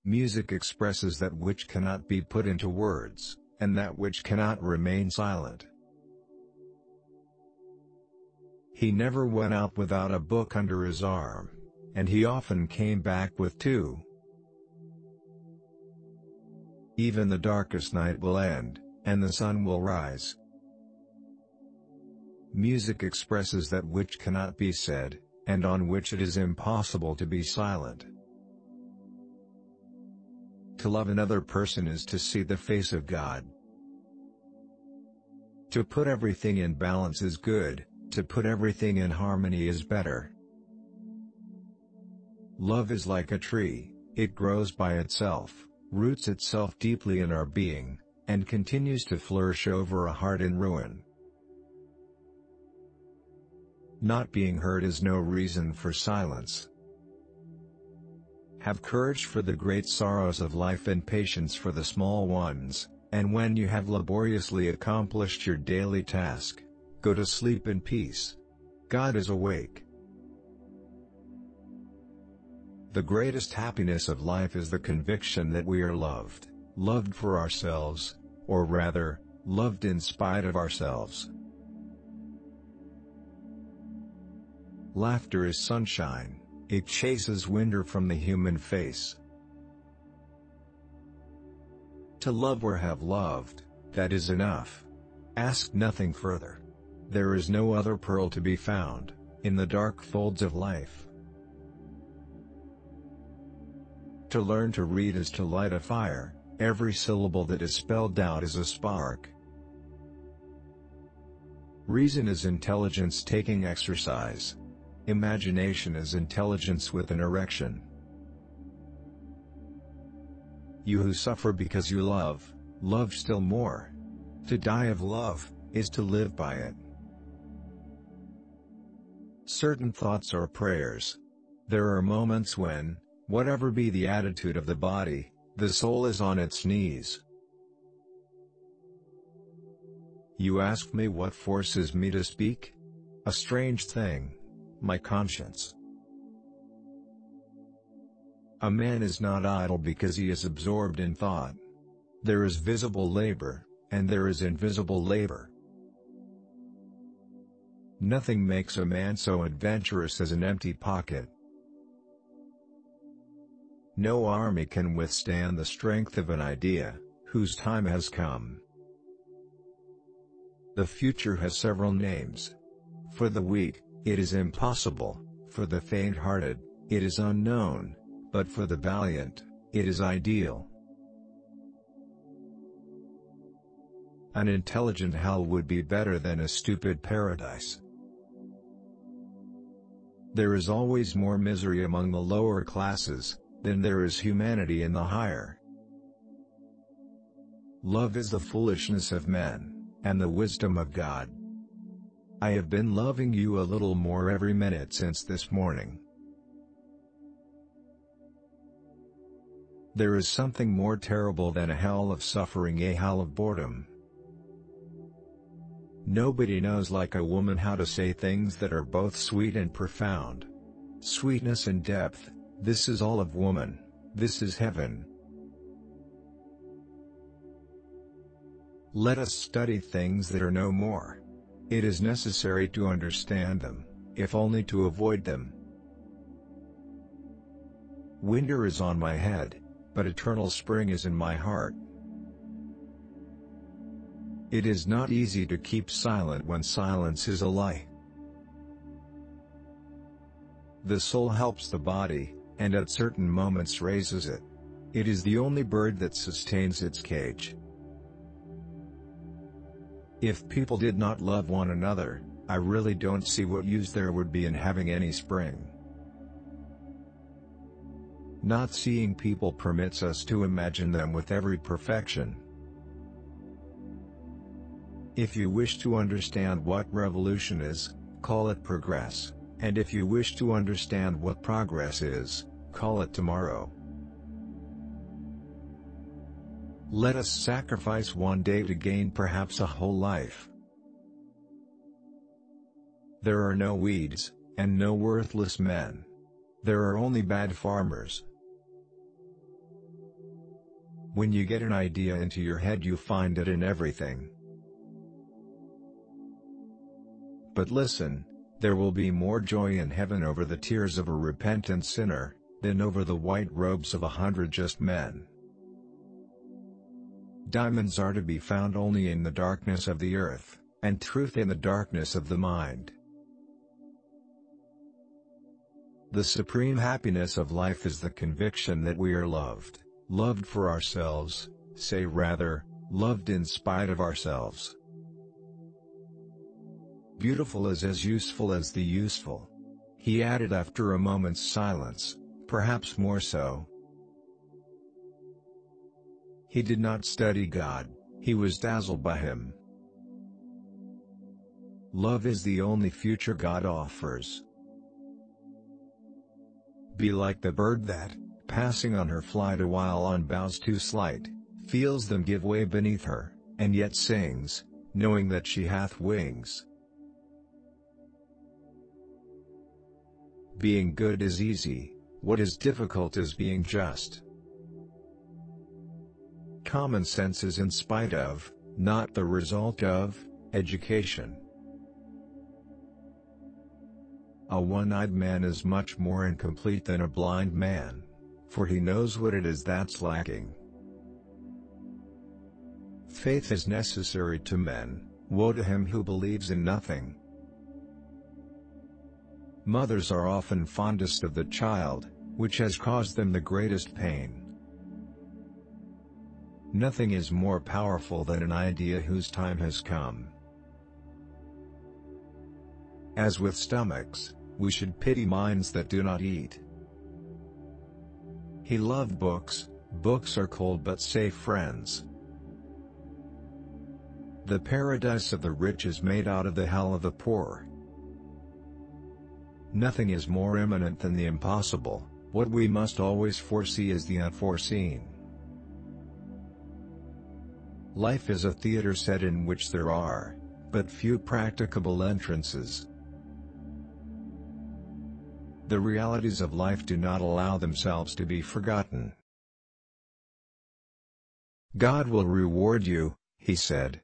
Music expresses that which cannot be put into words, and that which cannot remain silent. He never went out without a book under his arm, and he often came back with two. Even the darkest night will end, and the sun will rise. Music expresses that which cannot be said, and on which it is impossible to be silent. To love another person is to see the face of God. To put everything in balance is good, to put everything in harmony is better. Love is like a tree, it grows by itself, roots itself deeply in our being, and continues to flourish over a heart in ruin. Not being heard is no reason for silence. Have courage for the great sorrows of life and patience for the small ones, and when you have laboriously accomplished your daily task, go to sleep in peace. God is awake. The greatest happiness of life is the conviction that we are loved, loved for ourselves, or rather, loved in spite of ourselves. Laughter is sunshine, it chases winter from the human face. To love or have loved, that is enough. Ask nothing further. There is no other pearl to be found, in the dark folds of life. To learn to read is to light a fire, every syllable that is spelled out is a spark. Reason is intelligence taking exercise. Imagination is intelligence with an erection. You who suffer because you love, love still more. To die of love, is to live by it. Certain thoughts are prayers. There are moments when, whatever be the attitude of the body, the soul is on its knees. You ask me what forces me to speak? A strange thing. My conscience. A man is not idle because he is absorbed in thought. There is visible labor, and there is invisible labor. Nothing makes a man so adventurous as an empty pocket. No army can withstand the strength of an idea, whose time has come. The future has several names. For the weak, it is impossible, for the faint-hearted, it is unknown, but for the valiant, it is ideal. An intelligent hell would be better than a stupid paradise. There is always more misery among the lower classes, than there is humanity in the higher. Love is the foolishness of men, and the wisdom of God. I have been loving you a little more every minute since this morning. There is something more terrible than a hell of suffering, a hell of boredom. Nobody knows like a woman how to say things that are both sweet and profound. Sweetness and depth, this is all of woman, this is heaven. Let us study things that are no more. It is necessary to understand them, if only to avoid them. Winter is on my head, but eternal spring is in my heart. It is not easy to keep silent when silence is a lie. The soul helps the body, and at certain moments raises it. It is the only bird that sustains its cage. If people did not love one another, I really don't see what use there would be in having any spring. Not seeing people permits us to imagine them with every perfection. If you wish to understand what revolution is, call it progress, and if you wish to understand what progress is, call it tomorrow. Let us sacrifice one day to gain perhaps a whole life. There are no weeds, and no worthless men. There are only bad farmers. When you get an idea into your head, you find it in everything. But listen, there will be more joy in heaven over the tears of a repentant sinner, than over the white robes of 100 just men. Diamonds are to be found only in the darkness of the earth, and truth in the darkness of the mind. The supreme happiness of life is the conviction that we are loved, loved for ourselves, say rather, loved in spite of ourselves. Beautiful is as useful as the useful. He added after a moment's silence, perhaps more so. He did not study God, he was dazzled by him. Love is the only future God offers. Be like the bird that, passing on her flight awhile on boughs too slight, feels them give way beneath her, and yet sings, knowing that she hath wings. Being good is easy, what is difficult is being just. Common sense is in spite of, not the result of, education. A one-eyed man is much more incomplete than a blind man, for he knows what it is that's lacking. Faith is necessary to men, woe to him who believes in nothing. Mothers are often fondest of the child, which has caused them the greatest pain. Nothing is more powerful than an idea whose time has come. As with stomachs, we should pity minds that do not eat. He loved books, books are cold but safe friends. The paradise of the rich is made out of the hell of the poor. Nothing is more imminent than the impossible, what we must always foresee is the unforeseen. Life is a theater set in which there are but few practicable entrances. The realities of life do not allow themselves to be forgotten. God will reward you, he said.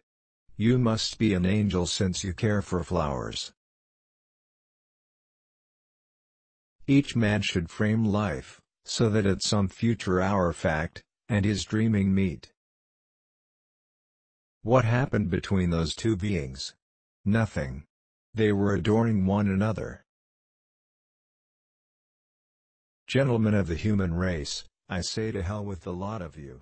You must be an angel since you care for flowers. Each man should frame life, so that at some future hour fact, and his dreaming meet. What happened between those two beings? Nothing. They were adoring one another. Gentlemen of the human race, I say to hell with the lot of you.